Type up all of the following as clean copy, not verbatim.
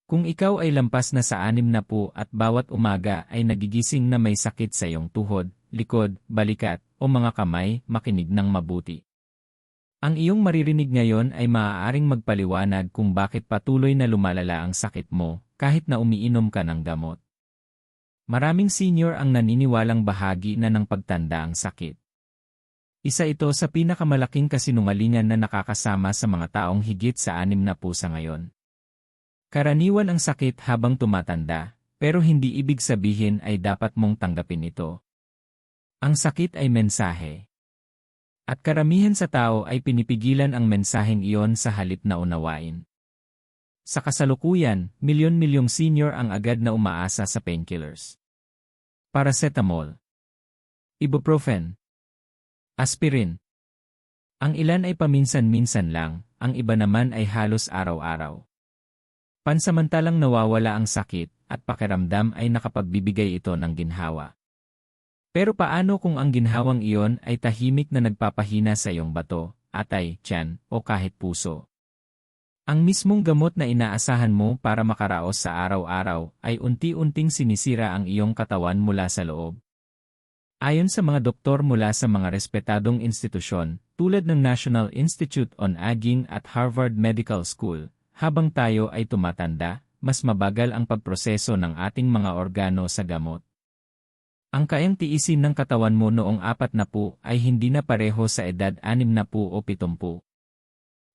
Kung ikaw ay lampas na sa 60 at bawat umaga ay nagigising na may sakit sa iyong tuhod, likod, balikat, o mga kamay, makinig ng mabuti. Ang iyong maririnig ngayon ay maaaring magpaliwanag kung bakit patuloy na lumalala ang sakit mo, kahit na umiinom ka ng gamot. Maraming senior ang naniniwalang bahagi na ng pagtanda ang sakit. Isa ito sa pinakamalaking kasinungalingan na nakakasama sa mga taong higit sa 60 sa ngayon. Karaniwan ang sakit habang tumatanda, pero hindi ibig sabihin ay dapat mong tanggapin ito. Ang sakit ay mensahe. At karamihan sa tao ay pinipigilan ang mensaheng iyon sa halip na unawain. Sa kasalukuyan, milyon-milyong senior ang agad na umaasa sa painkillers. Paracetamol, ibuprofen, aspirin. Ang ilan ay paminsan-minsan lang, ang iba naman ay halos araw-araw. Pansamantalang nawawala ang sakit at pakiramdam ay nakapagbibigay ito ng ginhawa. Pero paano kung ang ginhawang iyon ay tahimik na nagpapahina sa iyong bato, atay, tiyan, o kahit puso? Ang mismong gamot na inaasahan mo para makaraos sa araw-araw ay unti-unting sinisira ang iyong katawan mula sa loob. Ayon sa mga doktor mula sa mga respetadong institusyon, tulad ng National Institute on Aging at Harvard Medical School, habang tayo ay tumatanda, mas mabagal ang pagproseso ng ating mga organo sa gamot. Ang kayang tiisin ng katawan mo noong 40 ay hindi na pareho sa edad 60 o 70.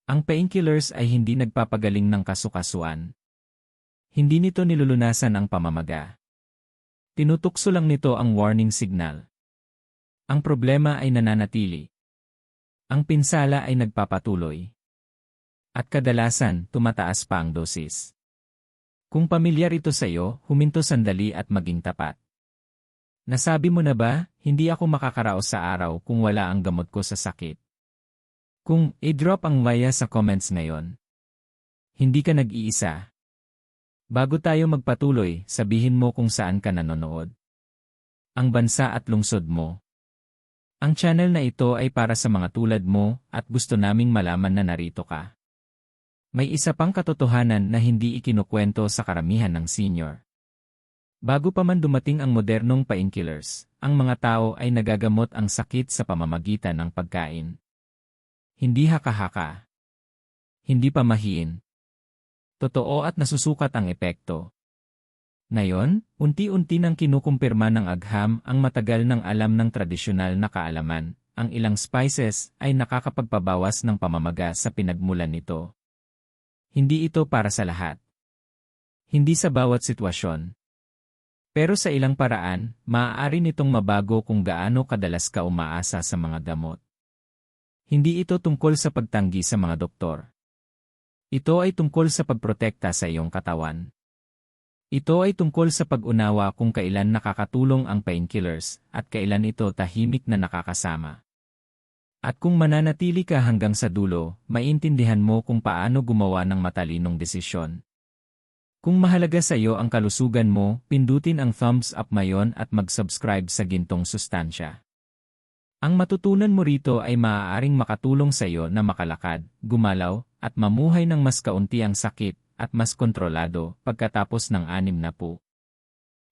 Ang painkillers ay hindi nagpapagaling ng kasukasuan. Hindi nito nilulunasan ang pamamaga. Tinutukso lang nito ang warning signal. Ang problema ay nananatili. Ang pinsala ay nagpapatuloy. At kadalasan, tumataas pa ang dosis. Kung pamilyar ito sa iyo, huminto sandali at maging tapat. Nasabi mo na ba, hindi ako makakaraos sa araw kung wala ang gamot ko sa sakit? Kung i-drop ang maya sa comments ngayon. Hindi ka nag-iisa. Bago tayo magpatuloy, sabihin mo kung saan ka nanonood. Ang bansa at lungsod mo. Ang channel na ito ay para sa mga tulad mo at gusto naming malaman na narito ka. May isa pang katotohanan na hindi ikinukwento sa karamihan ng senior. Bago pa man dumating ang modernong painkillers, ang mga tao ay nagagamot ang sakit sa pamamagitan ng pagkain. Hindi haka-haka. Hindi pamahiin. Totoo at nasusukat ang epekto. Ngayon, unti-unti nang kinukumpirma ng agham ang matagal ng alam ng tradisyonal na kaalaman, ang ilang spices ay nakakapagpabawas ng pamamaga sa pinagmulan nito. Hindi ito para sa lahat. Hindi sa bawat sitwasyon. Pero sa ilang paraan, maaari nitong mabago kung gaano kadalas ka umaasa sa mga gamot. Hindi ito tungkol sa pagtanggi sa mga doktor. Ito ay tungkol sa pagprotekta sa iyong katawan. Ito ay tungkol sa pag-unawa kung kailan nakakatulong ang painkillers at kailan ito tahimik na nakakasama. At kung mananatili ka hanggang sa dulo, maintindihan mo kung paano gumawa ng matalinong desisyon. Kung mahalaga sa iyo ang kalusugan mo, pindutin ang thumbs up ngayon at mag-subscribe sa Gintong Sustansya. Ang matutunan mo rito ay maaaring makatulong sa iyo na makalakad, gumalaw, at mamuhay ng mas kaunti ang sakit at mas kontrolado pagkatapos ng 60.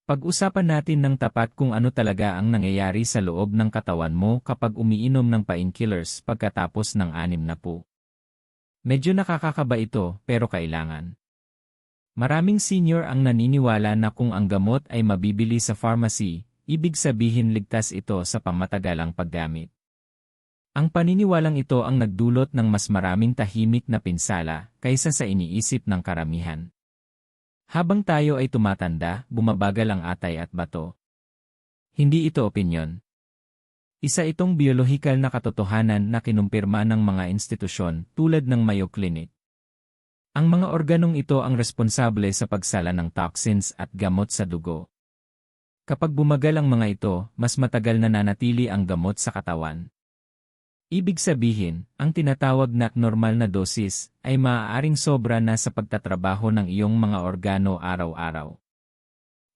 Pag-usapan natin ng tapat kung ano talaga ang nangyayari sa loob ng katawan mo kapag umiinom ng painkillers pagkatapos ng 60. Medyo nakakakaba ito, pero kailangan. Maraming senior ang naniniwala na kung ang gamot ay mabibili sa pharmacy, ibig sabihin ligtas ito sa pamatagalang paggamit. Ang paniniwalang ito ang nagdulot ng mas maraming tahimik na pinsala kaysa sa iniisip ng karamihan. Habang tayo ay tumatanda, bumabagal ang atay at bato. Hindi ito opinyon. Isa itong biolohikal na katotohanan na kinumpirma ng mga institusyon tulad ng Mayo Clinic. Ang mga organong ito ang responsable sa pagsala ng toxins at gamot sa dugo. Kapag bumagal ang mga ito, mas matagal na nanatili ang gamot sa katawan. Ibig sabihin, ang tinatawag na normal na dosis ay maaaring sobra na sa pagtatrabaho ng iyong mga organo araw-araw.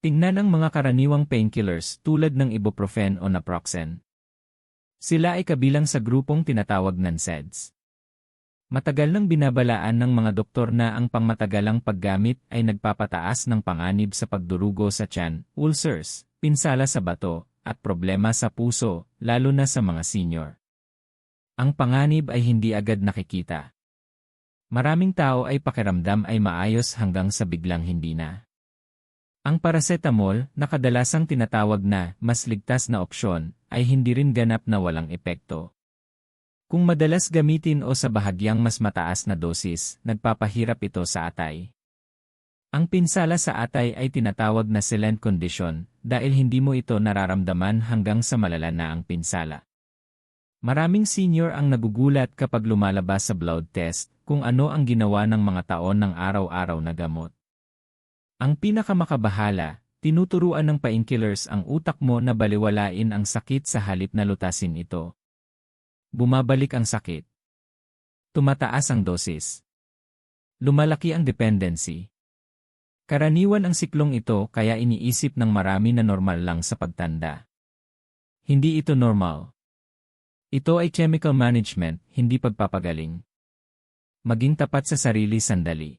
Tingnan ang mga karaniwang painkillers tulad ng ibuprofen o naproxen. Sila ay kabilang sa grupong tinatawag ng NSAIDs. Matagal nang binabalaan ng mga doktor na ang pangmatagalang paggamit ay nagpapataas ng panganib sa pagdurugo sa tiyan, ulcers, pinsala sa bato, at problema sa puso, lalo na sa mga senior. Ang panganib ay hindi agad nakikita. Maraming tao ay pakiramdam ay maayos hanggang sa biglang hindi na. Ang paracetamol, na kadalasang tinatawag na mas ligtas na opsyon, ay hindi rin ganap na walang epekto. Kung madalas gamitin o sa bahagyang mas mataas na dosis, nagpapahirap ito sa atay. Ang pinsala sa atay ay tinatawag na silent condition dahil hindi mo ito nararamdaman hanggang sa malala na ang pinsala. Maraming senior ang nagugulat kapag lumalabas sa blood test kung ano ang ginawa ng mga taon ng araw-araw na gamot. Ang pinakamakabahala, tinuturuan ng painkillers ang utak mo na baliwalain ang sakit sa halip na lutasin ito. Bumabalik ang sakit. Tumataas ang dosis. Lumalaki ang dependency. Karaniwan ang siklong ito kaya iniisip ng marami na normal lang sa pagtanda. Hindi ito normal. Ito ay chemical management, hindi pagpapagaling. Maging tapat sa sarili sandali.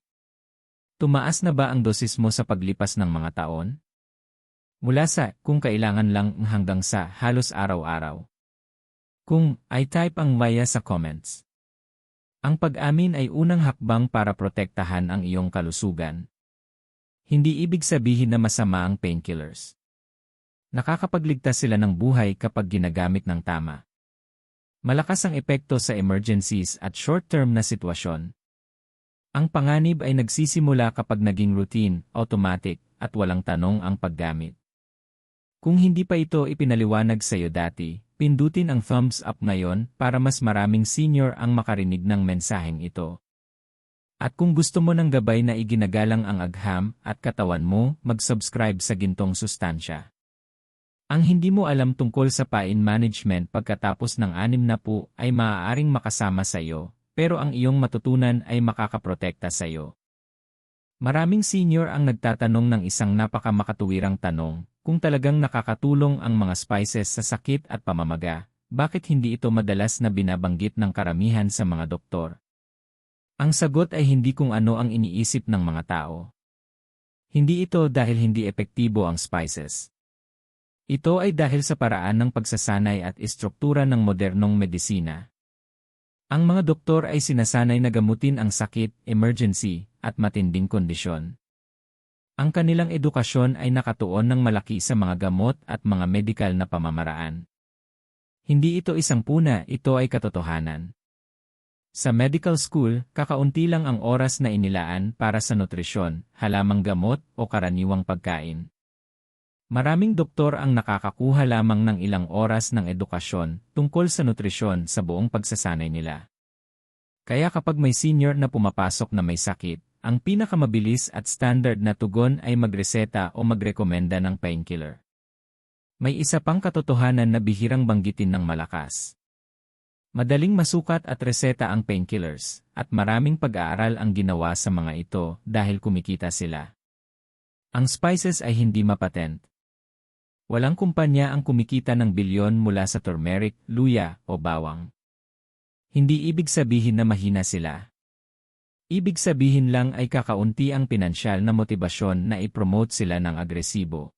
Tumaas na ba ang dosis mo sa paglipas ng mga taon? Mula sa kung kailangan lang hanggang sa halos araw-araw. Kung ay type ang maya sa comments. Ang pag-amin ay unang hakbang para protektahan ang iyong kalusugan. Hindi ibig sabihin na masama ang painkillers. Nakakapagligtas sila ng buhay kapag ginagamit ng tama. Malakas ang epekto sa emergencies at short-term na sitwasyon. Ang panganib ay nagsisimula kapag naging routine, automatic, at walang tanong ang paggamit. Kung hindi pa ito ipinaliwanag sa iyo dati, pindutin ang thumbs up ngayon para mas maraming senior ang makarinig ng mensaheng ito. At kung gusto mo ng gabay na iginagalang ang agham at katawan mo, mag-subscribe sa Gintong Sustansya. Ang hindi mo alam tungkol sa pain management pagkatapos ng 60 ay maaaring makasama sa iyo, pero ang iyong matutunan ay makakaprotekta sa iyo. Maraming senior ang nagtatanong ng isang napakamakatuwirang tanong, kung talagang nakakatulong ang mga spices sa sakit at pamamaga, bakit hindi ito madalas na binabanggit ng karamihan sa mga doktor? Ang sagot ay hindi kung ano ang iniisip ng mga tao. Hindi ito dahil hindi epektibo ang spices. Ito ay dahil sa paraan ng pagsasanay at istruktura ng modernong medisina. Ang mga doktor ay sinasanay na gamutin ang sakit, emergency, at matinding kondisyon. Ang kanilang edukasyon ay nakatuon ng malaki sa mga gamot at mga medikal na pamamaraan. Hindi ito isang puna, ito ay katotohanan. Sa medical school, kakaunti lang ang oras na inilaan para sa nutrisyon, halamang gamot o karaniwang pagkain. Maraming doktor ang nakakakuha lamang ng ilang oras ng edukasyon tungkol sa nutrisyon sa buong pagsasanay nila. Kaya kapag may senior na pumapasok na may sakit, ang pinakamabilis at standard na tugon ay magreseta o magrekomenda ng painkiller. May isa pang katotohanan na bihirang banggitin ng malakas. Madaling masukat at reseta ang painkillers, at maraming pag-aaral ang ginawa sa mga ito dahil kumikita sila. Ang spices ay hindi mapatent. Walang kumpanya ang kumikita ng bilyon mula sa turmeric, luya, o bawang. Hindi ibig sabihin na mahina sila. Ibig sabihin lang ay kakaunti ang pinansyal na motibasyon na i-promote sila ng agresibo.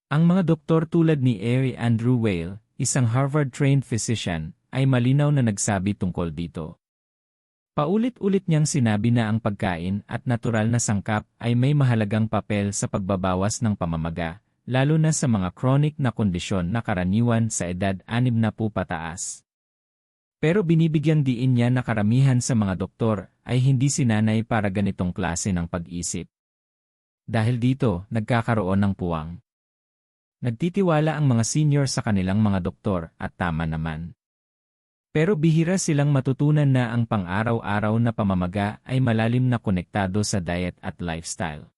Ang mga doktor tulad ni Ari Andrew Weil, isang Harvard-trained physician, ay malinaw na nagsabi tungkol dito. Paulit-ulit niyang sinabi na ang pagkain at natural na sangkap ay may mahalagang papel sa pagbabawas ng pamamaga, lalo na sa mga chronic na kondisyon na karaniwan sa edad 60 pataas. Pero binibigyang diin niya na karamihan sa mga doktor ay hindi sinanay para ganitong klase ng pag-isip. Dahil dito, nagkakaroon ng puwang. Nagtitiwala ang mga senior sa kanilang mga doktor at tama naman. Pero bihira silang matutunan na ang pang-araw-araw na pamamaga ay malalim na konektado sa diet at lifestyle.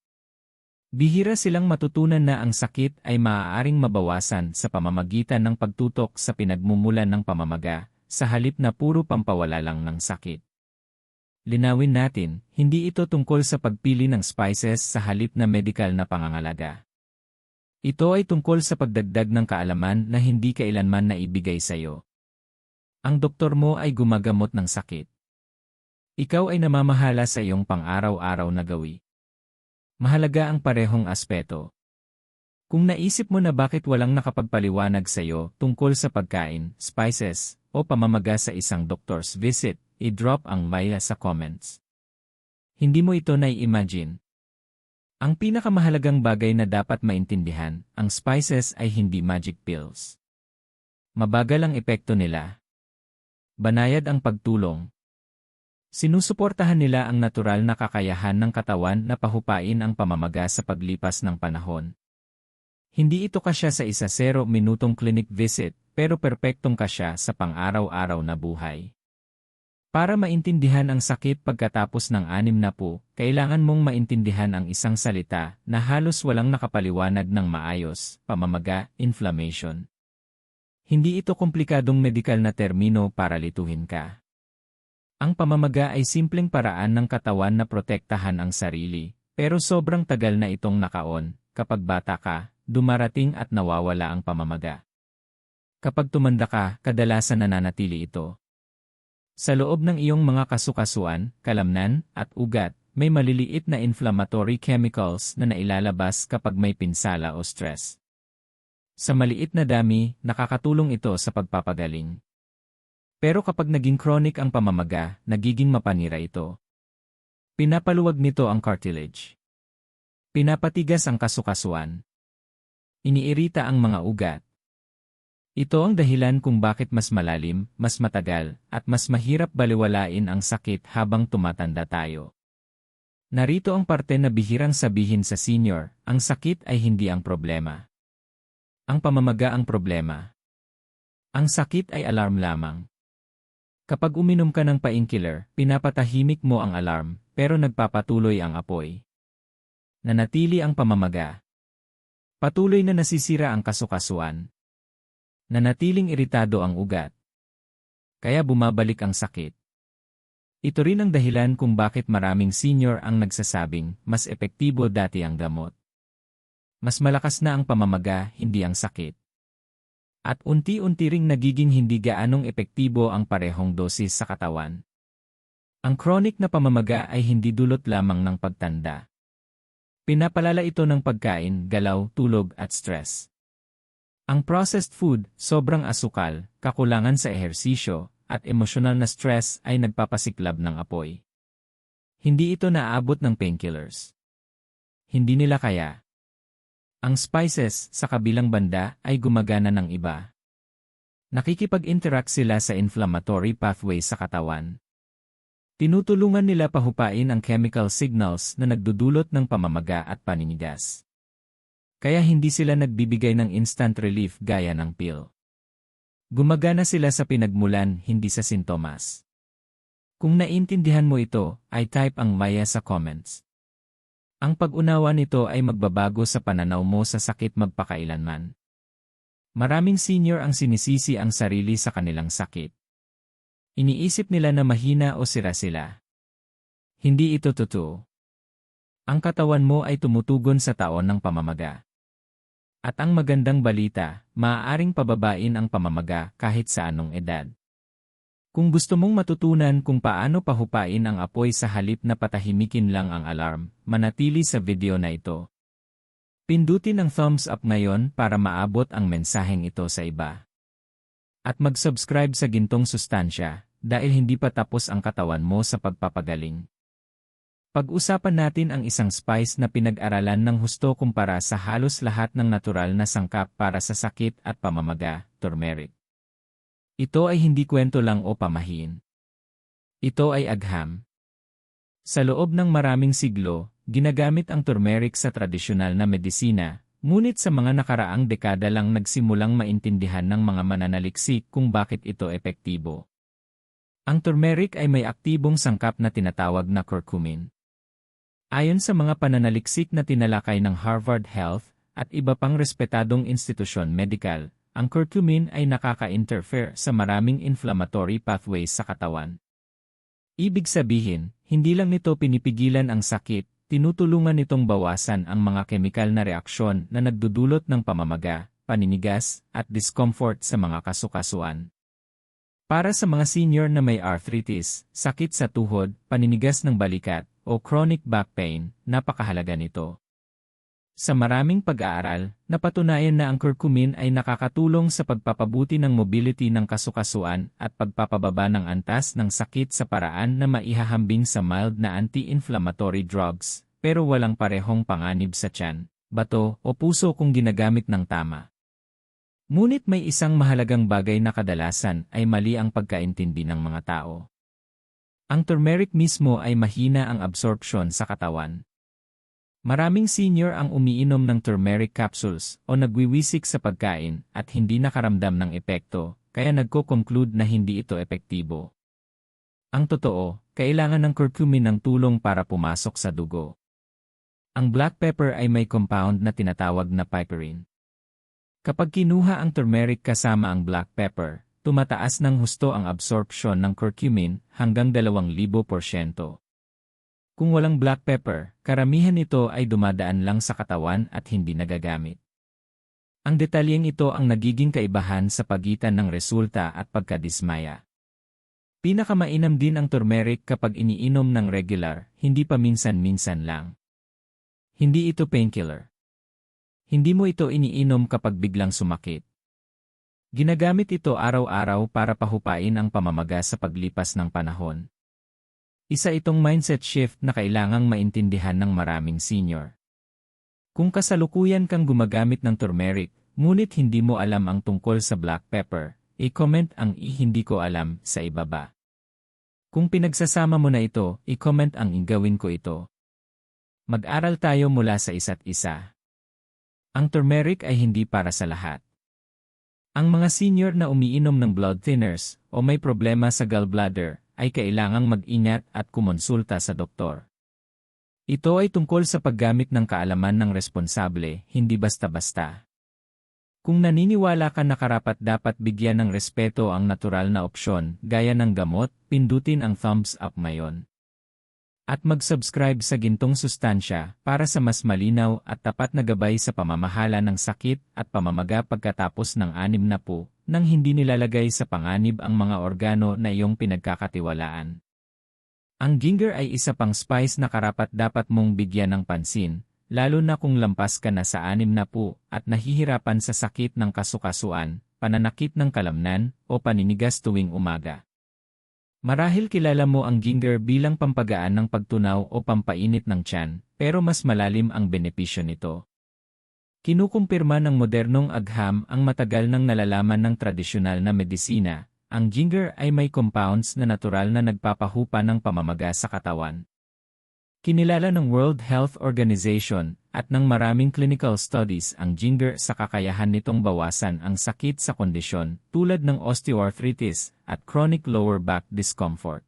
Bihira silang matutunan na ang sakit ay maaaring mabawasan sa pamamagitan ng pagtutok sa pinagmumulan ng pamamaga, sa halip na puro pampawala lang ng sakit. Linawin natin, hindi ito tungkol sa pagpili ng spices sa halip na medikal na pangangalaga. Ito ay tungkol sa pagdagdag ng kaalaman na hindi kailanman naibigay sa iyo. Ang doktor mo ay gumagamot ng sakit. Ikaw ay namamahala sa iyong pang-araw-araw na gawi. Mahalaga ang parehong aspeto. Kung naisip mo na bakit walang nakapagpaliwanag sa iyo tungkol sa pagkain, spices, o pamamaga sa isang doktor's visit, i-drop ang maya sa comments. Hindi mo ito nai-imagine. Ang pinakamahalagang bagay na dapat maintindihan, ang spices ay hindi magic pills. Mabagal ang epekto nila. Banayad ang pagtulong. Sinusuportahan nila ang natural na kakayahan ng katawan na pahupain ang pamamaga sa paglipas ng panahon. Hindi ito kasya sa 1-0 minutong clinic visit, pero perpektong kasya sa pang-araw-araw na buhay. Para maintindihan ang sakit pagkatapos ng 60, kailangan mong maintindihan ang isang salita na halos walang nakapaliwanag ng maayos, pamamaga, inflammation. Hindi ito komplikadong medikal na termino para lituhin ka. Ang pamamaga ay simpleng paraan ng katawan na protektahan ang sarili, pero sobrang tagal na itong nakaon. Kapag bata ka, dumarating at nawawala ang pamamaga. Kapag tumanda ka, kadalasan nananatili ito. Sa loob ng iyong mga kasukasuan, kalamnan, at ugat, may maliliit na inflammatory chemicals na nailalabas kapag may pinsala o stress. Sa maliit na dami, nakakatulong ito sa pagpapagaling. Pero kapag naging chronic ang pamamaga, nagiging mapanira ito. Pinapaluwag nito ang cartilage. Pinapatigas ang kasukasuan. Iniirita ang mga ugat. Ito ang dahilan kung bakit mas malalim, mas matagal, at mas mahirap baliwalain ang sakit habang tumatanda tayo. Narito ang parte na bihirang sabihin sa senior, ang sakit ay hindi ang problema. Ang pamamaga ang problema. Ang sakit ay alarm lamang. Kapag uminom ka ng painkiller, pinapatahimik mo ang alarm, pero nagpapatuloy ang apoy. Nanatili ang pamamaga. Patuloy na nasisira ang kasukasuan. Nanatiling iritado ang ugat. Kaya bumabalik ang sakit. Ito rin ang dahilan kung bakit maraming senior ang nagsasabing mas epektibo dati ang gamot. Mas malakas na ang pamamaga, hindi ang sakit. At unti-unti ring nagiging hindi gaanong epektibo ang parehong dosis sa katawan. Ang chronic na pamamaga ay hindi dulot lamang ng pagtanda. Pinapalala ito ng pagkain, galaw, tulog at stress. Ang processed food, sobrang asukal, kakulangan sa ehersisyo, at emosyonal na stress ay nagpapasiklab ng apoy. Hindi ito naaabot ng painkillers. Hindi nila kaya. Ang spices, sa kabilang banda, ay gumagana ng iba. Nakikipag-interact sila sa inflammatory pathway sa katawan. Tinutulungan nila pahupain ang chemical signals na nagdudulot ng pamamaga at paninigas. Kaya hindi sila nagbibigay ng instant relief gaya ng pill. Gumagana sila sa pinagmulan, hindi sa sintomas. Kung naintindihan mo ito, ay type ang maya sa comments. Ang pag-unawa nito ay magbabago sa pananaw mo sa sakit magpakailanman. Maraming senior ang sinisisi ang sarili sa kanilang sakit. Iniisip nila na mahina o sira sila. Hindi ito totoo. Ang katawan mo ay tumutugon sa taon ng pamamaga. At ang magandang balita, maaaring pababain ang pamamaga kahit sa anong edad. Kung gusto mong matutunan kung paano pahupain ang apoy sa halip na patahimikin lang ang alarm, manatili sa video na ito. Pindutin ang thumbs up ngayon para maabot ang mensaheng ito sa iba. At mag-subscribe sa Gintong Sustansya, dahil hindi pa tapos ang katawan mo sa pagpapagaling. Pag-usapan natin ang isang spice na pinag-aralan ng husto kumpara sa halos lahat ng natural na sangkap para sa sakit at pamamaga, turmeric. Ito ay hindi kwento lang o pamahiin. Ito ay agham. Sa loob ng maraming siglo, ginagamit ang turmeric sa tradisyonal na medisina, ngunit sa mga nakaraang dekada lang nagsimulang maintindihan ng mga mananaliksik kung bakit ito epektibo. Ang turmeric ay may aktibong sangkap na tinatawag na curcumin. Ayon sa mga pananaliksik na tinalakay ng Harvard Health at iba pang respetadong institusyon medikal, ang curcumin ay nakaka-interfere sa maraming inflammatory pathways sa katawan. Ibig sabihin, hindi lang nito pinipigilan ang sakit, tinutulungan nitong bawasan ang mga kemikal na reaksyon na nagdudulot ng pamamaga, paninigas, at discomfort sa mga kasukasuan. Para sa mga senior na may arthritis, sakit sa tuhod, paninigas ng balikat, o chronic back pain, napakahalaga nito. Sa maraming pag-aaral, napatunayan na ang curcumin ay nakakatulong sa pagpapabuti ng mobility ng kasukasuan at pagpapababa ng antas ng sakit sa paraan na maihahambing sa mild na anti-inflammatory drugs, pero walang parehong panganib sa tiyan, bato o puso kung ginagamit ng tama. Ngunit may isang mahalagang bagay na kadalasan ay mali ang pagkaintindi ng mga tao. Ang turmeric mismo ay mahina ang absorption sa katawan. Maraming senior ang umiinom ng turmeric capsules o nagwiwisik sa pagkain at hindi nakaramdam ng epekto, kaya nagko-conclude na hindi ito epektibo. Ang totoo, kailangan ng curcumin ng tulong para pumasok sa dugo. Ang black pepper ay may compound na tinatawag na piperine. Kapag kinuha ang turmeric kasama ang black pepper, tumataas ng husto ang absorption ng curcumin hanggang 2,000%. Kung walang black pepper, karamihan nito ay dumadaan lang sa katawan at hindi nagagamit. Ang detalyeng ito ang nagiging kaibahan sa pagitan ng resulta at pagkadismaya. Pinakamainam din ang turmeric kapag iniinom ng regular, hindi pa minsan-minsan lang. Hindi ito painkiller. Hindi mo ito iniinom kapag biglang sumakit. Ginagamit ito araw-araw para pahupain ang pamamaga sa paglipas ng panahon. Isa itong mindset shift na kailangang maintindihan ng maraming senior. Kung kasalukuyan kang gumagamit ng turmeric, ngunit hindi mo alam ang tungkol sa black pepper, i-comment ang hindi ko alam sa ibaba. Kung pinagsasama mo na ito, i-comment ang gawin ko ito. Mag-aral tayo mula sa isa't isa. Ang turmeric ay hindi para sa lahat. Ang mga senior na umiinom ng blood thinners o may problema sa gallbladder, ay kailangang mag-ingat at kumonsulta sa doktor. Ito ay tungkol sa paggamit ng kaalaman ng responsable, hindi basta-basta. Kung naniniwala ka na karapat-dapat bigyan ng respeto ang natural na opsyon, gaya ng gamot, pindutin ang thumbs up ngayon. At mag-subscribe sa Gintong Sustansya para sa mas malinaw at tapat na gabay sa pamamahala ng sakit at pamamaga pagkatapos ng 60 nang hindi nilalagay sa panganib ang mga organo na iyong pinagkakatiwalaan. Ang ginger ay isa pang spice na karapat-dapat mong bigyan ng pansin, lalo na kung lampas ka na sa 60 at nahihirapan sa sakit ng kasukasuan, pananakit ng kalamnan, o paninigas tuwing umaga. Marahil kilala mo ang ginger bilang pampagaan ng pagtunaw o pampainit ng tiyan, pero mas malalim ang benepisyo nito. Kinukumpirma ng modernong agham ang matagal nang nalalaman ng tradisyonal na medisina. Ang ginger ay may compounds na natural na nagpapahupa ng pamamaga sa katawan. Kinilala ng World Health Organization at ng maraming clinical studies ang ginger sa kakayahan nitong bawasan ang sakit sa kondisyon tulad ng osteoarthritis at chronic lower back discomfort.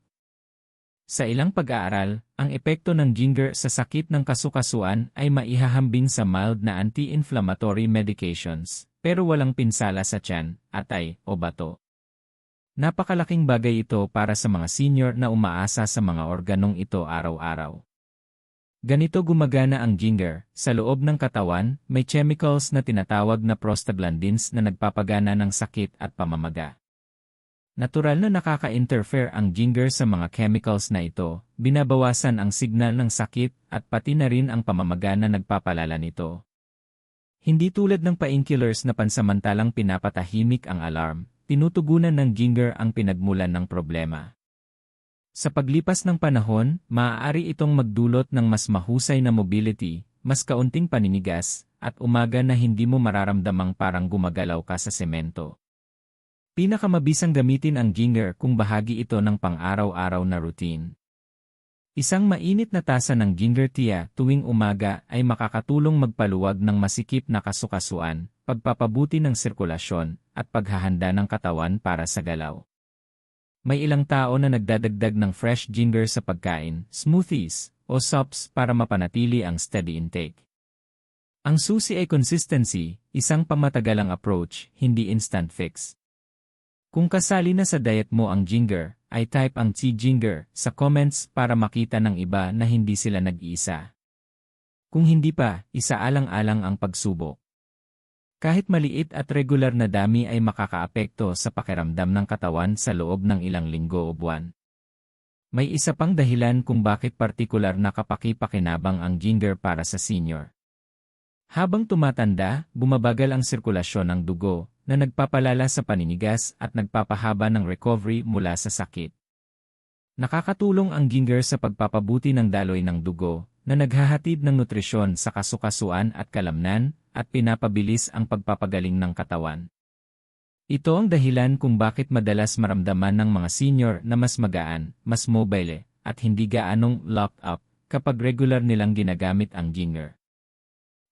Sa ilang pag-aaral, ang epekto ng ginger sa sakit ng kasukasuan ay maihahambing sa mild na anti-inflammatory medications, pero walang pinsala sa tiyan, atay, o bato. Napakalaking bagay ito para sa mga senior na umaasa sa mga organong ito araw-araw. Ganito gumagana ang ginger, sa loob ng katawan, may chemicals na tinatawag na prostaglandins na nagpapagana ng sakit at pamamaga. Natural na nakaka-interfere ang ginger sa mga chemicals na ito, binabawasan ang signal ng sakit at pati na rin ang pamamaga na nagpapalala nito. Hindi tulad ng painkillers na pansamantalang pinapatahimik ang alarm, tinutugunan ng ginger ang pinagmulan ng problema. Sa paglipas ng panahon, maaari itong magdulot ng mas mahusay na mobility, mas kaunting paninigas, at umaga na hindi mo mararamdamang parang gumagalaw ka sa semento. Pinakamabisang gamitin ang ginger kung bahagi ito ng pang-araw-araw na routine. Isang mainit na tasa ng ginger tea tuwing umaga ay makakatulong magpaluwag ng masikip na kasukasuan, pagpapabuti ng sirkulasyon, at paghahanda ng katawan para sa galaw. May ilang tao na nagdadagdag ng fresh ginger sa pagkain, smoothies, o soups para mapanatili ang steady intake. Ang susi ay consistency, isang pamatagalang approach, hindi instant fix. Kung kasali na sa diet mo ang ginger, ay type ang ginger sa comments para makita ng iba na hindi sila nag-iisa. Kung hindi pa, isaalang-alang ang pagsubok. Kahit maliit at regular na dami ay makakaapekto sa pakiramdam ng katawan sa loob ng ilang linggo o buwan. May isa pang dahilan kung bakit partikular na kapaki-pakinabang ang ginger para sa senior. Habang tumatanda, bumabagal ang sirkulasyon ng dugo, na nagpapalala sa paninigas at nagpapahaba ng recovery mula sa sakit. Nakakatulong ang ginger sa pagpapabuti ng daloy ng dugo, na naghahatid ng nutrisyon sa kasukasuan at kalamnan, at pinapabilis ang pagpapagaling ng katawan. Ito ang dahilan kung bakit madalas maramdaman ng mga senior na mas magaan, mas mobile, at hindi gaanong locked up kapag regular nilang ginagamit ang ginger.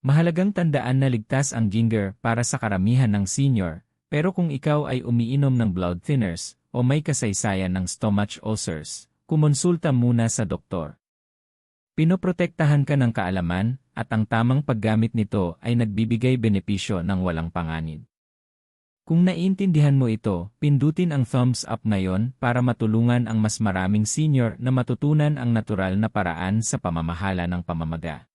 Mahalagang tandaan na ligtas ang ginger para sa karamihan ng senior, pero kung ikaw ay umiinom ng blood thinners o may kasaysayan ng stomach ulcers, kumonsulta muna sa doktor. Pinoprotektahan ka ng kaalaman, at ang tamang paggamit nito ay nagbibigay benepisyo ng walang panganib. Kung naiintindihan mo ito, pindutin ang thumbs up ngayon para matulungan ang mas maraming senior na matutunan ang natural na paraan sa pamamahala ng pamamaga.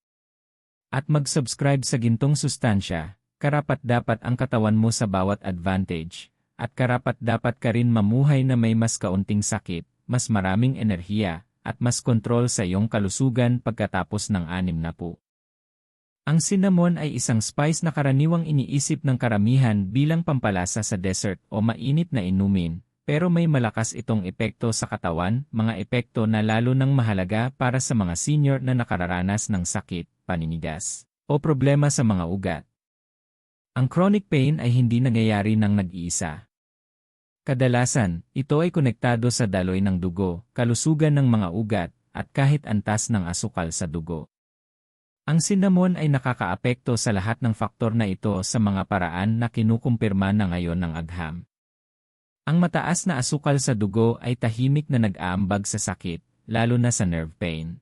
At mag-subscribe sa gintong sustansya, karapat-dapat ang katawan mo sa bawat advantage, at karapat-dapat ka rin mamuhay na may mas kaunting sakit, mas maraming enerhiya, at mas kontrol sa iyong kalusugan pagkatapos ng 60. Ang cinnamon ay isang spice na karaniwang iniisip ng karamihan bilang pampalasa sa dessert o mainit na inumin, pero may malakas itong epekto sa katawan, mga epekto na lalo nang mahalaga para sa mga senior na nakararanas ng sakit, paninigas, o problema sa mga ugat. Ang chronic pain ay hindi nangyayari ng nag-iisa. Kadalasan, ito ay konektado sa daloy ng dugo, kalusugan ng mga ugat, at kahit antas ng asukal sa dugo. Ang cinnamon ay nakakaapekto sa lahat ng faktor na ito sa mga paraan na kinukumpirma na ngayon ng agham. Ang mataas na asukal sa dugo ay tahimik na nag-aambag sa sakit, lalo na sa nerve pain.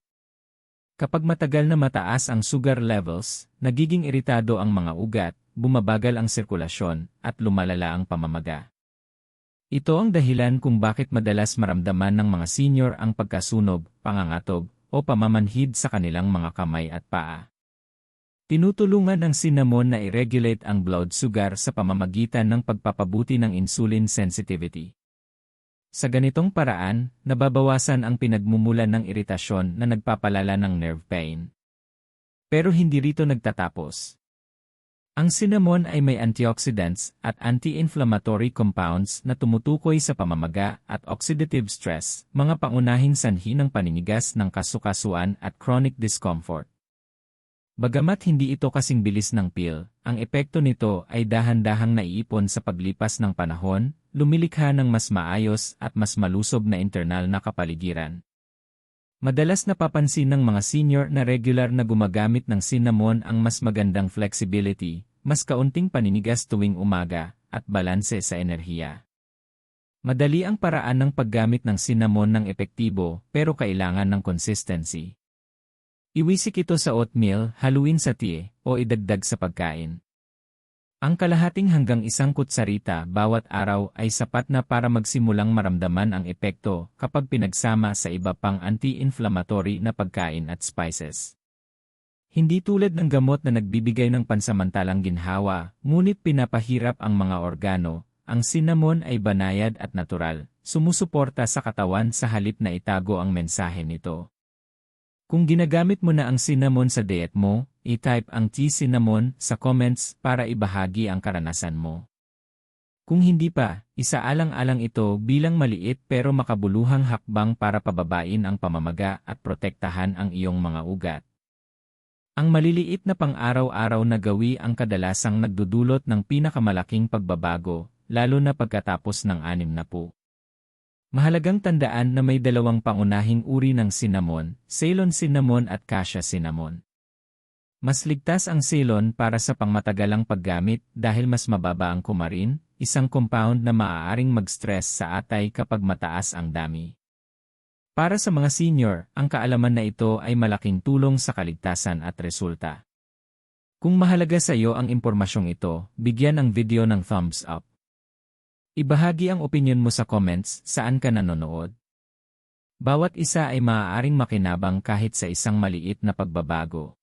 Kapag matagal na mataas ang sugar levels, nagiging iritado ang mga ugat, bumabagal ang sirkulasyon, at lumalala ang pamamaga. Ito ang dahilan kung bakit madalas maramdaman ng mga senior ang pagkasunog, pangangatog, o pamamanhid sa kanilang mga kamay at paa. Tinutulungan ng cinnamon na i-regulate ang blood sugar sa pamamagitan ng pagpapabuti ng insulin sensitivity. Sa ganitong paraan, nababawasan ang pinagmumulan ng iritasyon na nagpapalala ng nerve pain. Pero hindi rito nagtatapos. Ang cinnamon ay may antioxidants at anti-inflammatory compounds na tumutukoy sa pamamaga at oxidative stress, mga pangunahing sanhi ng paninigas ng kasukasuan at chronic discomfort. Bagamat hindi ito kasing bilis ng pill, ang epekto nito ay dahan-dahang naiipon sa paglipas ng panahon, lumilikha ng mas maayos at mas malusob na internal na kapaligiran. Madalas napapansin ng mga senior na regular na gumagamit ng cinnamon ang mas magandang flexibility, mas kaunting paninigas tuwing umaga, at balanse sa enerhiya. Madali ang paraan ng paggamit ng cinnamon ng epektibo pero kailangan ng consistency. Iwisik ito sa oatmeal, haluin sa tea, o idagdag sa pagkain. Ang kalahating hanggang 1 kutsarita bawat araw ay sapat na para magsimulang maramdaman ang epekto kapag pinagsama sa iba pang anti-inflammatory na pagkain at spices. Hindi tulad ng gamot na nagbibigay ng pansamantalang ginhawa, ngunit pinapahirap ang mga organo, ang cinnamon ay banayad at natural, sumusuporta sa katawan sa halip na itago ang mensahe nito. Kung ginagamit mo na ang cinnamon sa diet mo, i-type ang T-cinnamon sa comments para ibahagi ang karanasan mo. Kung hindi pa, isaalang-alang ito bilang maliit pero makabuluhang hakbang para pababain ang pamamaga at protektahan ang iyong mga ugat. Ang maliliit na pang-araw-araw na gawi ang kadalasang nagdudulot ng pinakamalaking pagbabago, lalo na pagkatapos ng 60. Mahalagang tandaan na may dalawang pangunahing uri ng cinnamon, Ceylon cinnamon at Cassia cinnamon. Mas ligtas ang Ceylon para sa pangmatagalang paggamit dahil mas mababa ang kumarin, isang compound na maaaring mag-stress sa atay kapag mataas ang dami. Para sa mga senior, ang kaalaman na ito ay malaking tulong sa kaligtasan at resulta. Kung mahalaga sa iyo ang impormasyong ito, bigyan ang video ng thumbs up. Ibahagi ang opinyon mo sa comments saan ka nanonood. Bawat isa ay maaaring makinabang kahit sa isang maliit na pagbabago.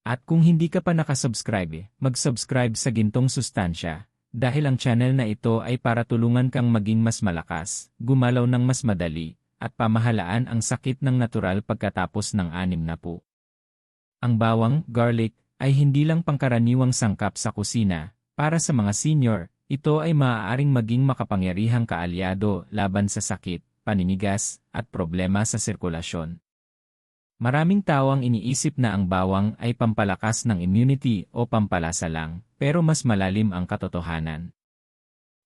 At kung hindi ka pa nakasubscribe, mag-subscribe sa Gintong Sustansya, dahil ang channel na ito ay para tulungan kang maging mas malakas, gumalaw ng mas madali, at pamahalaan ang sakit ng natural pagkatapos ng 60. Ang bawang, garlic, ay hindi lang pangkaraniwang sangkap sa kusina. Para sa mga senior, ito ay maaaring maging makapangyarihang kaalyado laban sa sakit, paninigas, at problema sa sirkulasyon. Maraming tao ang iniisip na ang bawang ay pampalakas ng immunity o pampalasa lang, pero mas malalim ang katotohanan.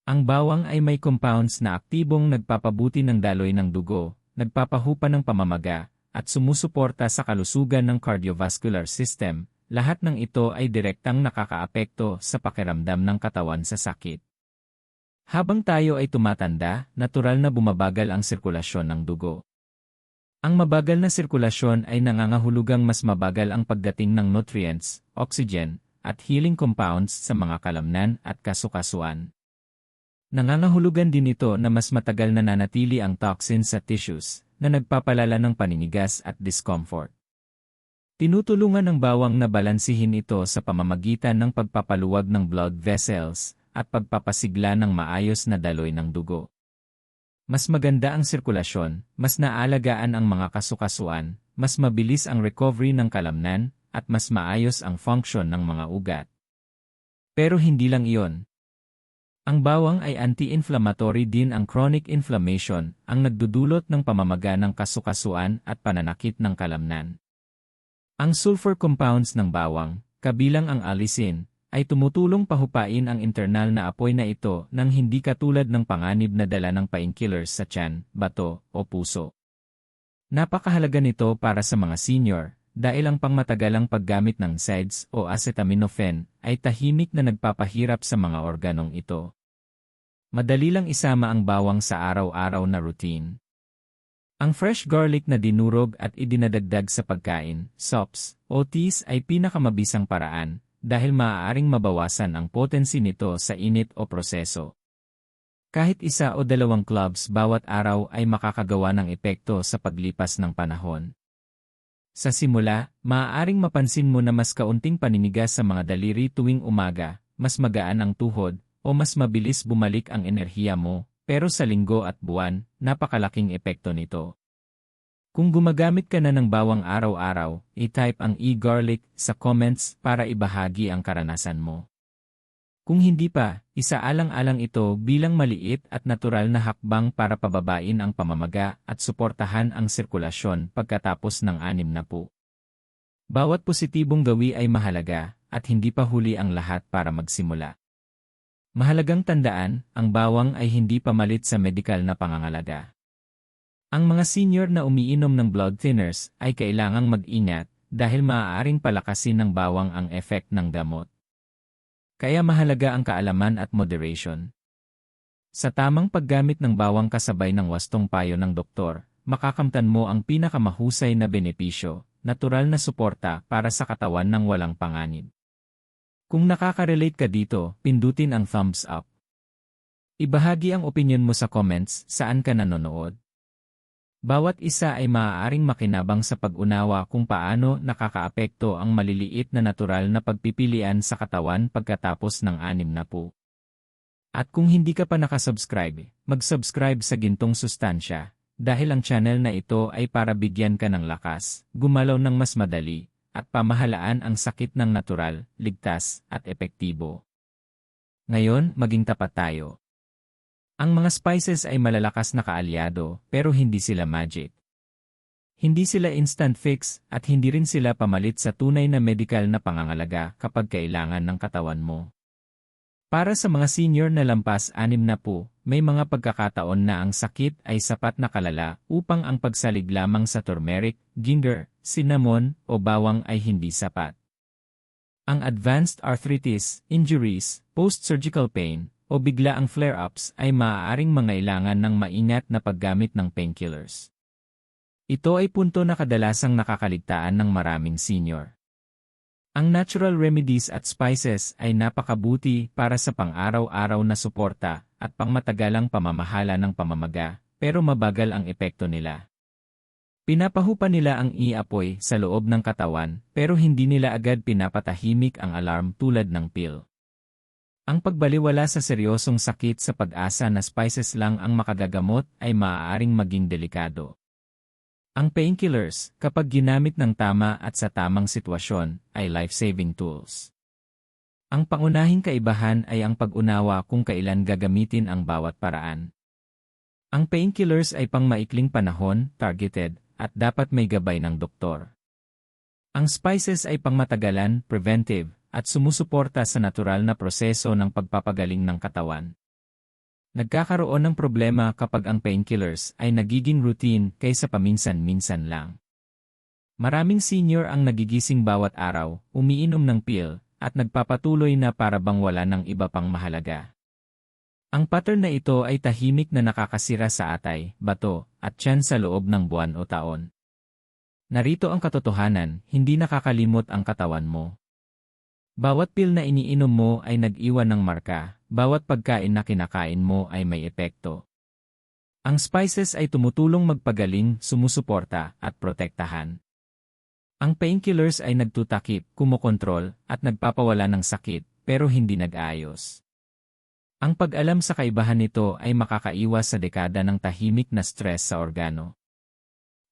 Ang bawang ay may compounds na aktibong nagpapabuti ng daloy ng dugo, nagpapahupa ng pamamaga, at sumusuporta sa kalusugan ng cardiovascular system. Lahat ng ito ay direktang nakakaapekto sa pakiramdam ng katawan sa sakit. Habang tayo ay tumatanda, natural na bumabagal ang sirkulasyon ng dugo. Ang mabagal na sirkulasyon ay nangangahulugang mas mabagal ang pagdating ng nutrients, oxygen, at healing compounds sa mga kalamnan at kasukasuan. Nangangahulugan din ito na mas matagal na nanatili ang toxins sa tissues, na nagpapalala ng paninigas at discomfort. Tinutulungan ng bawang na balansihin ito sa pamamagitan ng pagpapaluwag ng blood vessels at pagpapasigla ng maayos na daloy ng dugo. Mas maganda ang sirkulasyon, mas naalagaan ang mga kasukasuan, mas mabilis ang recovery ng kalamnan, at mas maayos ang function ng mga ugat. Pero hindi lang iyon. Ang bawang ay anti-inflammatory din. Ang chronic inflammation ang nagdudulot ng pamamaga ng kasukasuan at pananakit ng kalamnan. Ang sulfur compounds ng bawang, kabilang ang allicin, ay tumutulong pahupain ang internal na apoy na ito nang hindi katulad ng panganib na dala ng painkillers sa tiyan, bato, o puso. Napakahalaga nito para sa mga senior, dahil ang pangmatagalang paggamit ng SIDS o acetaminophen ay tahimik na nagpapahirap sa mga organong ito. Madali lang isama ang bawang sa araw-araw na routine. Ang fresh garlic na dinurog at idinadagdag sa pagkain, soups, o teas ay pinakamabisang paraan, dahil maaaring mabawasan ang potency nito sa init o proseso. Kahit 1 o 2 cloves bawat araw ay makakagawa ng epekto sa paglipas ng panahon. Sa simula, maaaring mapansin mo na mas kaunting paninigas sa mga daliri tuwing umaga, mas magaan ang tuhod, o mas mabilis bumalik ang enerhiya mo, pero sa linggo at buwan, napakalaking epekto nito. Kung gumagamit ka na ng bawang araw-araw, i-type ang e-garlic sa comments para ibahagi ang karanasan mo. Kung hindi pa, isaalang-alang ito bilang maliit at natural na hakbang para pababain ang pamamaga at suportahan ang sirkulasyon pagkatapos ng 60. Bawat positibong gawi ay mahalaga, at hindi pa huli ang lahat para magsimula. Mahalagang tandaan, ang bawang ay hindi pamalit sa medikal na pangangalaga. Ang mga senior na umiinom ng blood thinners ay kailangang mag-ingat dahil maaaring palakasin ng bawang ang effect ng gamot. Kaya mahalaga ang kaalaman at moderation. Sa tamang paggamit ng bawang kasabay ng wastong payo ng doktor, makakamtan mo ang pinakamahusay na benepisyo, natural na suporta para sa katawan ng walang panganib. Kung nakaka-relate ka dito, pindutin ang thumbs up. Ibahagi ang opinion mo sa comments saan ka nanonood. Bawat isa ay maaaring makinabang sa pag-unawa kung paano nakakaapekto ang maliliit na natural na pagpipilian sa katawan pagkatapos ng 60. At kung hindi ka pa nakasubscribe, mag-subscribe sa Gintong Sustansya, dahil ang channel na ito ay para bigyan ka ng lakas, gumalaw ng mas madali, at pamahalaan ang sakit ng natural, ligtas, at epektibo. Ngayon, maging tapat tayo. Ang mga spices ay malalakas na kaalyado, pero hindi sila magic. Hindi sila instant fix, at hindi rin sila pamalit sa tunay na medikal na pangangalaga kapag kailangan ng katawan mo. Para sa mga senior na lampas 60, may mga pagkakataon na ang sakit ay sapat na kalala upang ang pagsalig lamang sa turmeric, ginger, cinnamon, o bawang ay hindi sapat. Ang advanced arthritis, injuries, post-surgical pain, o bigla ang flare-ups ay maaaring mangailangan ng maingat na paggamit ng painkillers. Ito ay punto na kadalasang nakakaligtaan ng maraming senior. Ang natural remedies at spices ay napakabuti para sa pang-araw-araw na suporta at pangmatagalang pamamahala ng pamamaga, pero mabagal ang epekto nila. Pinapahupa nila ang apoy sa loob ng katawan pero hindi nila agad pinapatahimik ang alarm tulad ng pill. Ang pagbaliwala sa seryosong sakit sa pag-asa na spices lang ang makagagamot ay maaaring maging delikado. Ang painkillers, kapag ginamit ng tama at sa tamang sitwasyon, ay life-saving tools. Ang pangunahing kaibahan ay ang pag-unawa kung kailan gagamitin ang bawat paraan. Ang painkillers ay pang-maikling panahon, targeted, at dapat may gabay ng doktor. Ang spices ay pang-matagalan, preventive, at sumusuporta sa natural na proseso ng pagpapagaling ng katawan. Nagkakaroon ng problema kapag ang painkillers ay nagiging routine kaysa paminsan-minsan lang. Maraming senior ang nagigising bawat araw, umiinom ng pill, at nagpapatuloy na para bang wala ng iba pang mahalaga. Ang pattern na ito ay tahimik na nakakasira sa atay, bato, at tiyan sa loob ng buwan o taon. Narito ang katotohanan, hindi nakakalimot ang katawan mo. Bawat pill na iniinom mo ay nag-iwan ng marka, bawat pagkain na kinakain mo ay may epekto. Ang spices ay tumutulong magpagaling, sumusuporta, at protektahan. Ang painkillers ay nagtutakip, kumokontrol, at nagpapawala ng sakit, pero hindi nag-ayos. Ang pag-alam sa kaibahan nito ay makakaiwas sa dekada ng tahimik na stress sa organo.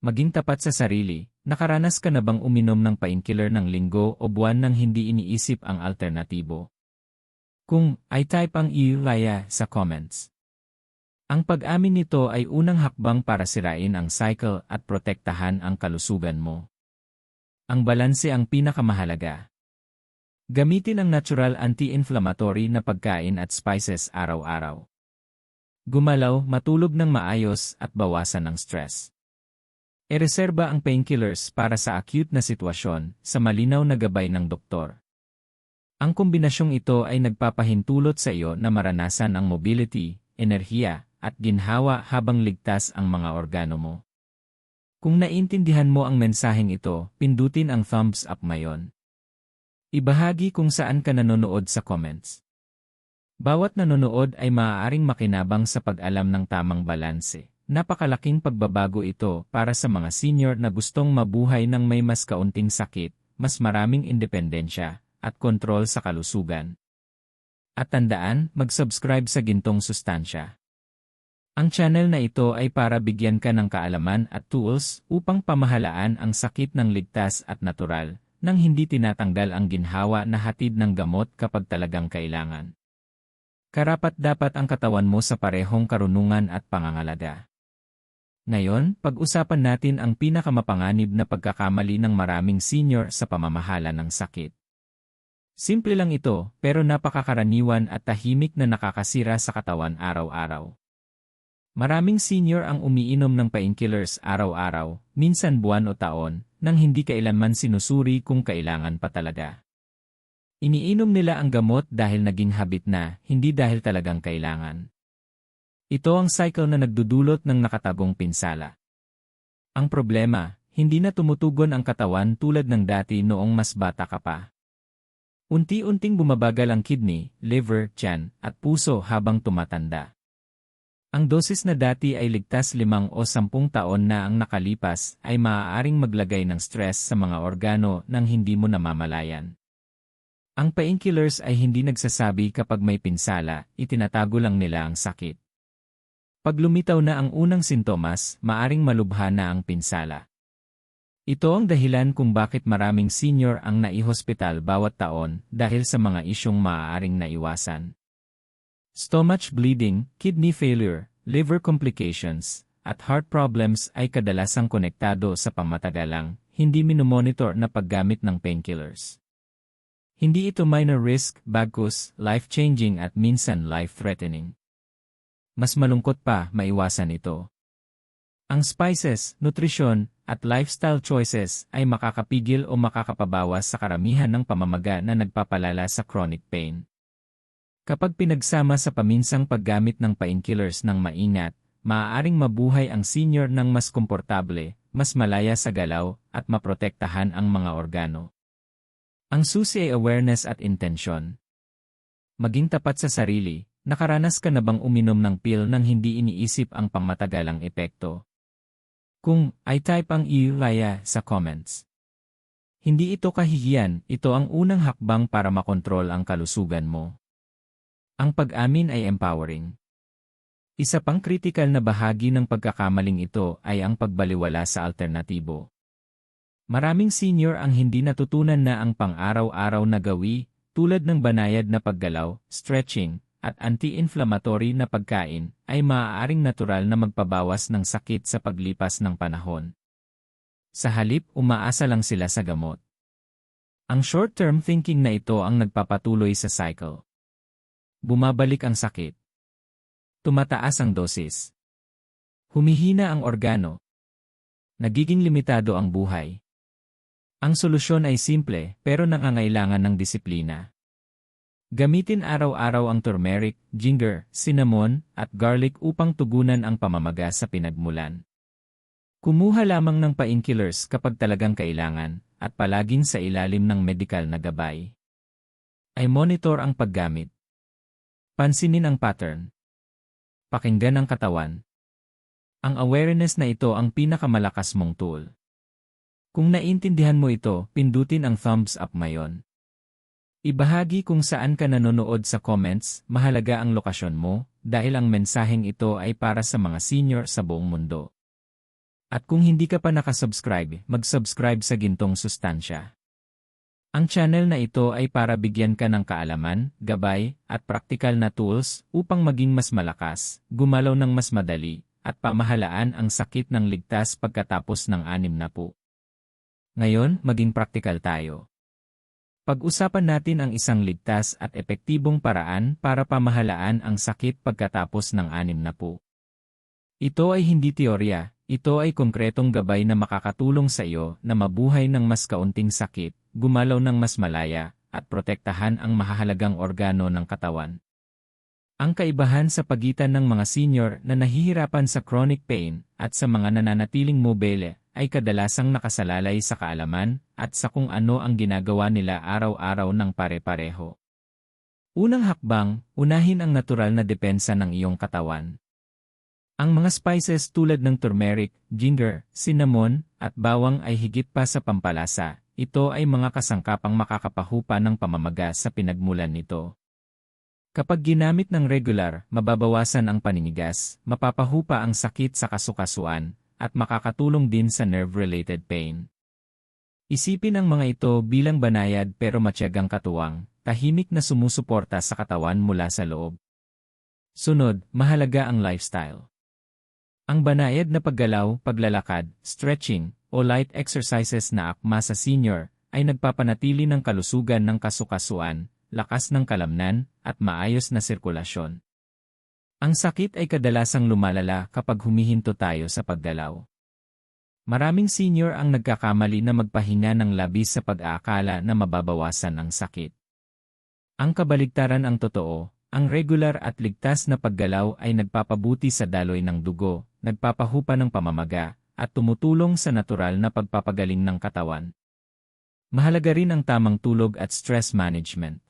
Maging tapat sa sarili, nakaranas ka na bang uminom ng painkiller ng linggo o buwan nang hindi iniisip ang alternatibo? Kung ay type ang Laya sa comments. Ang pag-amin nito ay unang hakbang para sirain ang cycle at protektahan ang kalusugan mo. Ang balanse ang pinakamahalaga. Gamitin ang natural anti-inflammatory na pagkain at spices araw-araw. Gumalaw, matulog ng maayos at bawasan ang stress. Ireserba ang painkillers para sa acute na sitwasyon sa malinaw na gabay ng doktor. Ang kombinasyong ito ay nagpapahintulot sa iyo na maranasan ang mobility, enerhiya, at ginhawa habang ligtas ang mga organo mo. Kung naintindihan mo ang mensaheng ito, pindutin ang thumbs up ngayon. Ibahagi kung saan ka nanonood sa comments. Bawat nanonood ay maaaring makinabang sa pag-alam ng tamang balanse. Napakalaking pagbabago ito para sa mga senior na gustong mabuhay ng may mas kaunting sakit, mas maraming independensya, at kontrol sa kalusugan. At tandaan, mag-subscribe sa Gintong Sustansya. Ang channel na ito ay para bigyan ka ng kaalaman at tools upang pamahalaan ang sakit ng ligtas at natural, nang hindi tinatanggal ang ginhawa na hatid ng gamot kapag talagang kailangan. Karapat-dapat ang katawan mo sa parehong karunungan at pangangalaga. Ngayon, pag-usapan natin ang pinakamapanganib na pagkakamali ng maraming senior sa pamamahala ng sakit. Simple lang ito, pero napakakaraniwan at tahimik na nakakasira sa katawan araw-araw. Maraming senior ang umiinom ng painkillers araw-araw, minsan buwan o taon, nang hindi kailanman sinusuri kung kailangan pa talaga. Iniinom nila ang gamot dahil naging habit na, hindi dahil talagang kailangan. Ito ang cycle na nagdudulot ng nakatagong pinsala. Ang problema, hindi na tumutugon ang katawan tulad ng dati noong mas bata ka pa. Unti-unting bumabagal ang kidney, liver, tiyan, at puso habang tumatanda. Ang dosis na dati ay ligtas 5 o 10 taon na ang nakalipas ay maaaring maglagay ng stress sa mga organo nang hindi mo namamalayan. Ang painkillers ay hindi nagsasabi kapag may pinsala, itinatago lang nila ang sakit. Pag lumitaw na ang unang sintomas, maaring malubha na ang pinsala. Ito ang dahilan kung bakit maraming senior ang naihospital bawat taon dahil sa mga isyong maaaring naiwasan. Stomach bleeding, kidney failure, liver complications, at heart problems ay kadalasang konektado sa pamatagalang, hindi minomonitor na paggamit ng painkillers. Hindi ito minor risk, bagkus, life-changing at minsan life-threatening. Mas malungkot pa, maiwasan ito. Ang spices, nutrisyon, at lifestyle choices ay makakapigil o makakapabawas sa karamihan ng pamamaga na nagpapalala sa chronic pain. Kapag pinagsama sa paminsang paggamit ng painkillers ng maingat, maaaring mabuhay ang senior ng mas komportable, mas malaya sa galaw, at maprotektahan ang mga organo. Ang susi ay awareness at intensyon. Maging tapat sa sarili. Nakaranas ka na bang uminom ng pill nang hindi iniisip ang pangmatagalang epekto? Kung ay type ang Laya sa comments. Hindi ito kahihiyan, ito ang unang hakbang para makontrol ang kalusugan mo. Ang pag-amin ay empowering. Isa pang kritikal na bahagi ng pagkakamaling ito ay ang pagbaliwala sa alternatibo. Maraming senior ang hindi natutunan na ang pang-araw-araw na gawi, tulad ng banayad na paggalaw, stretching, at anti-inflammatory na pagkain, ay maaaring natural na magpabawas ng sakit sa paglipas ng panahon. Sa halip, umaasa lang sila sa gamot. Ang short-term thinking na ito ang nagpapatuloy sa cycle. Bumabalik ang sakit. Tumataas ang dosis. Humihina ang organo. Nagiging limitado ang buhay. Ang solusyon ay simple pero nangangailangan ng disiplina. Gamitin araw-araw ang turmeric, ginger, cinnamon, at garlic upang tugunan ang pamamaga sa pinagmulan. Kumuha lamang ng painkillers kapag talagang kailangan, at palaging sa ilalim ng medikal na gabay. Ay monitor ang paggamit. Pansinin ang pattern. Pakinggan ang katawan. Ang awareness na ito ang pinakamalakas mong tool. Kung naiintindihan mo ito, pindutin ang thumbs up ngayon. Ibahagi kung saan ka nanonood sa comments, mahalaga ang lokasyon mo, dahil ang mensaheng ito ay para sa mga senior sa buong mundo. At kung hindi ka pa nakasubscribe, mag-subscribe sa Gintong Sustansya. Ang channel na ito ay para bigyan ka ng kaalaman, gabay, at praktikal na tools upang maging mas malakas, gumalaw ng mas madali, at pamahalaan ang sakit ng ligtas pagkatapos ng 60. Ngayon, maging praktikal tayo. Pag-usapan natin ang isang ligtas at epektibong paraan para pamahalaan ang sakit pagkatapos ng 60. Ito ay hindi teorya, ito ay konkretong gabay na makakatulong sa iyo na mabuhay ng mas kaunting sakit, gumalaw ng mas malaya, at protektahan ang mahahalagang organo ng katawan. Ang kaibahan sa pagitan ng mga senior na nahihirapan sa chronic pain at sa mga nananatiling mobile ay kadalasang nakasalalay sa kaalaman at sa kung ano ang ginagawa nila araw-araw ng pare-pareho. Unang hakbang, unahin ang natural na depensa ng iyong katawan. Ang mga spices tulad ng turmeric, ginger, cinnamon, at bawang ay higit pa sa pampalasa. Ito ay mga kasangkapang makakapahupa ng pamamaga sa pinagmulan nito. Kapag ginamit ng regular, mababawasan ang paninigas, mapapahupa ang sakit sa kasukasuan, at makakatulong din sa nerve-related pain. Isipin ang mga ito bilang banayad pero matyagang katuwang, tahimik na sumusuporta sa katawan mula sa loob. Sunod, mahalaga ang lifestyle. Ang banayad na paggalaw, paglalakad, stretching, o light exercises na akma sa senior ay nagpapanatili ng kalusugan ng kasukasuan, lakas ng kalamnan, at maayos na sirkulasyon. Ang sakit ay kadalasang lumalala kapag humihinto tayo sa paggalaw. Maraming senior ang nagkakamali na magpahinga ng labis sa pag-aakala na mababawasan ang sakit. Ang kabaligtaran ang totoo. Ang regular at ligtas na paggalaw ay nagpapabuti sa daloy ng dugo, nagpapahupa ng pamamaga, at tumutulong sa natural na pagpapagaling ng katawan. Mahalaga rin ang tamang tulog at stress management.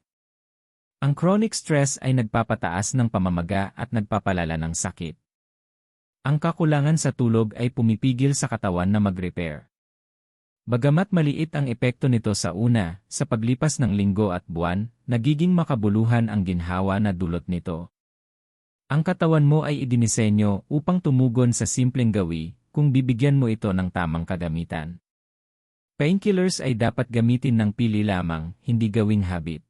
Ang chronic stress ay nagpapataas ng pamamaga at nagpapalala ng sakit. Ang kakulangan sa tulog ay pumipigil sa katawan na mag-repair. Bagamat maliit ang epekto nito sa una, sa paglipas ng linggo at buwan, nagiging makabuluhan ang ginhawa na dulot nito. Ang katawan mo ay idinisenyo upang tumugon sa simpleng gawi kung bibigyan mo ito ng tamang kagamitan. Painkillers ay dapat gamitin ng pili lamang, hindi gawing habit.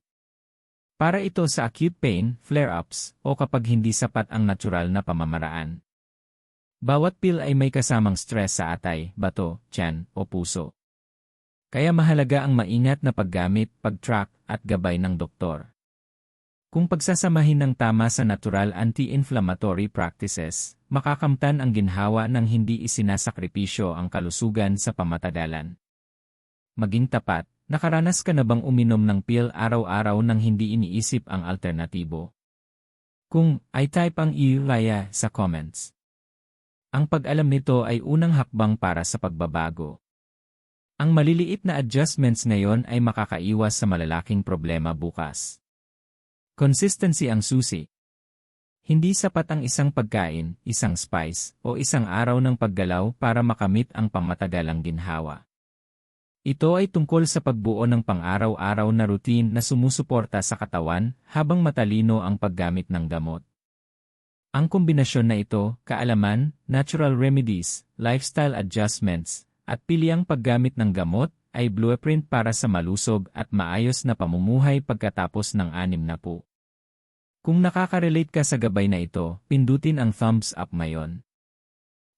Para ito sa acute pain, flare-ups, o kapag hindi sapat ang natural na pamamaraan. Bawat pill ay may kasamang stress sa atay, bato, tiyan, o puso. Kaya mahalaga ang maingat na paggamit, pag-track, at gabay ng doktor. Kung pagsasamahin ng tama sa natural anti-inflammatory practices, makakamtan ang ginhawa ng hindi isinasakripisyo ang kalusugan sa pamatagalan. Maging tapat, nakaranas ka na bang uminom ng pill araw-araw nang hindi iniisip ang alternatibo? Kung ay type ang Laya sa comments. Ang pag-alam nito ay unang hakbang para sa pagbabago. Ang maliliit na adjustments ngayon ay makakaiwas sa malalaking problema bukas. Consistency ang susi. Hindi sapat ang isang pagkain, isang spice, o isang araw ng paggalaw para makamit ang pangmatagalang ginhawa. Ito ay tungkol sa pagbuo ng pang-araw-araw na routine na sumusuporta sa katawan habang matalino ang paggamit ng gamot. Ang kombinasyon na ito, kaalaman, natural remedies, lifestyle adjustments, at piliang paggamit ng gamot, ay blueprint para sa malusog at maayos na pamumuhay pagkatapos ng 60. Kung nakaka-relate ka sa gabay na ito, pindutin ang thumbs up ngayon.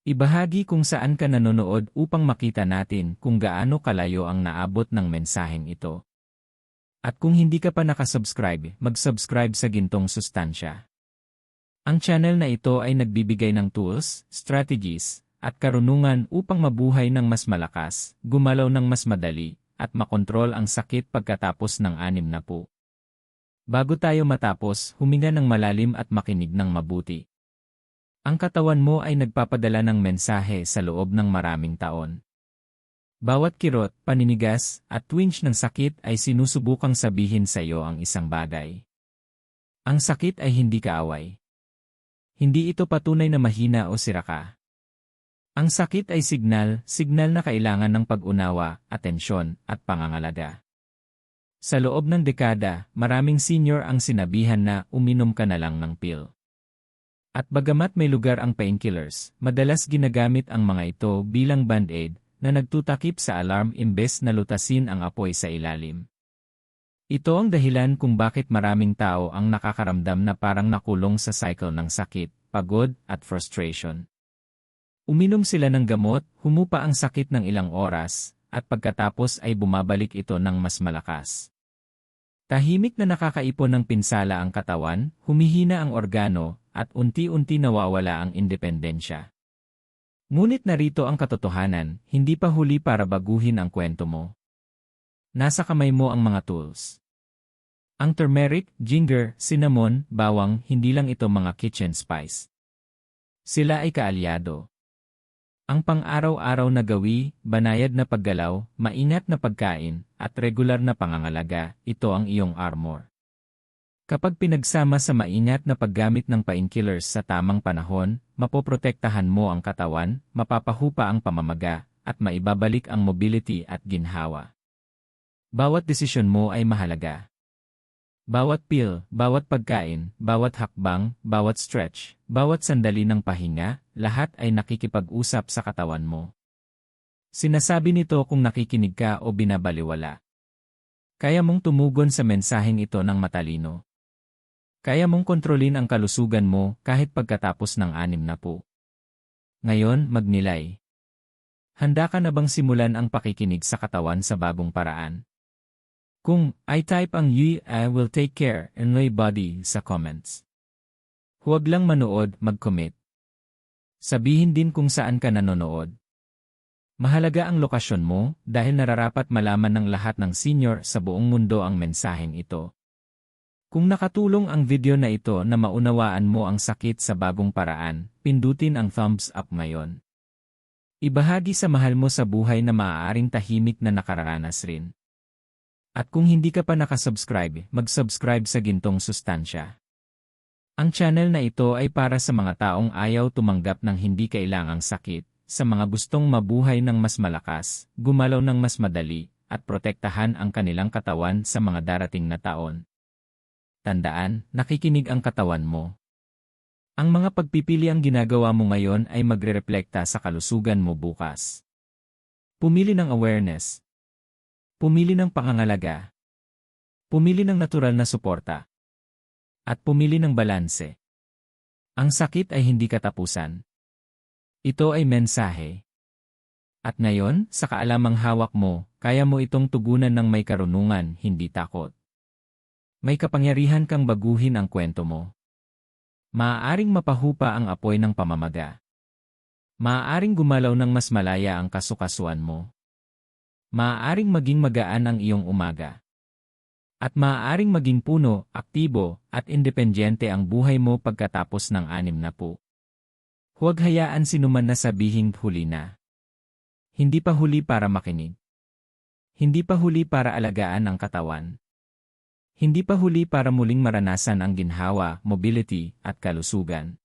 Ibahagi kung saan ka nanonood upang makita natin kung gaano kalayo ang naabot ng mensaheng ito. At kung hindi ka pa nakasubscribe, mag-subscribe sa Gintong Sustansya. Ang channel na ito ay nagbibigay ng tools, strategies, at karunungan upang mabuhay ng mas malakas, gumalaw ng mas madali, at makontrol ang sakit pagkatapos ng 60. Bago tayo matapos, huminga ng malalim at makinig ng mabuti. Ang katawan mo ay nagpapadala ng mensahe sa loob ng maraming taon. Bawat kirot, paninigas, at twinge ng sakit ay sinusubukang sabihin sa iyo ang isang bagay. Ang sakit ay hindi kaaway. Hindi ito patunay na mahina o sira ka. Ang sakit ay signal na kailangan ng pag-unawa, atensyon, at pangangalaga. Sa loob ng dekada, maraming senior ang sinabihan na uminom ka na lang ng pill. At bagamat may lugar ang painkillers, madalas ginagamit ang mga ito bilang band-aid na nagtutakip sa alarm imbes na lutasin ang apoy sa ilalim. Ito ang dahilan kung bakit maraming tao ang nakakaramdam na parang nakulong sa cycle ng sakit, pagod, at frustration. Uminom sila ng gamot, humupa ang sakit ng ilang oras, at pagkatapos ay bumabalik ito ng mas malakas. Tahimik na nakakaipon ng pinsala ang katawan, humihina ang organo, at unti-unti nawawala ang independensya. Ngunit narito ang katotohanan, hindi pa huli para baguhin ang kwento mo. Nasa kamay mo ang mga tools. Ang turmeric, ginger, cinnamon, bawang, hindi lang ito mga kitchen spice. Sila ay kaalyado. Ang pang-araw-araw na gawi, banayad na paggalaw, maingat na pagkain, at regular na pangangalaga, ito ang iyong armor. Kapag pinagsama sa maingat na paggamit ng painkillers sa tamang panahon, mapoprotektahan mo ang katawan, mapapahupa ang pamamaga, at maibabalik ang mobility at ginhawa. Bawat desisyon mo ay mahalaga. Bawat pill, bawat pagkain, bawat hakbang, bawat stretch, bawat sandali ng pahinga, lahat ay nakikipag-usap sa katawan mo. Sinasabi nito kung nakikinig ka o binabaliwala. Kaya mong tumugon sa mensaheng ito ng matalino. Kaya mong kontrolin ang kalusugan mo kahit pagkatapos ng 60. Ngayon, magnilay. Handa ka na bang simulan ang pakikinig sa katawan sa bagong paraan? Kung I-type ang I will take care and my body sa comments. Huwag lang manood, mag-commit. Sabihin din kung saan ka nanonood. Mahalaga ang lokasyon mo dahil nararapat malaman ng lahat ng senior sa buong mundo ang mensaheng ito. Kung nakatulong ang video na ito na maunawaan mo ang sakit sa bagong paraan, pindutin ang thumbs up ngayon. Ibahagi sa mahal mo sa buhay na maaaring tahimik na nakararanas rin. At kung hindi ka pa nakasubscribe, mag-subscribe sa Gintong Sustansya. Ang channel na ito ay para sa mga taong ayaw tumanggap ng hindi kailangang sakit, sa mga gustong mabuhay ng mas malakas, gumalaw ng mas madali, at protektahan ang kanilang katawan sa mga darating na taon. Tandaan, nakikinig ang katawan mo. Ang mga pagpipili ang ginagawa mo ngayon ay magre-reflekta sa kalusugan mo bukas. Pumili ng awareness. Pumili ng pangangalaga. Pumili ng natural na suporta. At pumili ng balanse. Ang sakit ay hindi katapusan. Ito ay mensahe. At ngayon, sa kaalamang hawak mo, kaya mo itong tugunan ng may karunungan, hindi takot. May kapangyarihan kang baguhin ang kwento mo. Maaaring mapahupa ang apoy ng pamamaga. Maaaring gumalaw ng mas malaya ang kasukasuan mo. Maaaring maging magaan ang iyong umaga. At maaaring maging puno, aktibo, at independyente ang buhay mo pagkatapos ng 60. Huwag hayaan sinuman na sabihing huli na. Hindi pa huli para makinig. Hindi pa huli para alagaan ang katawan. Hindi pa huli para muling maranasan ang ginhawa, mobility, at kalusugan.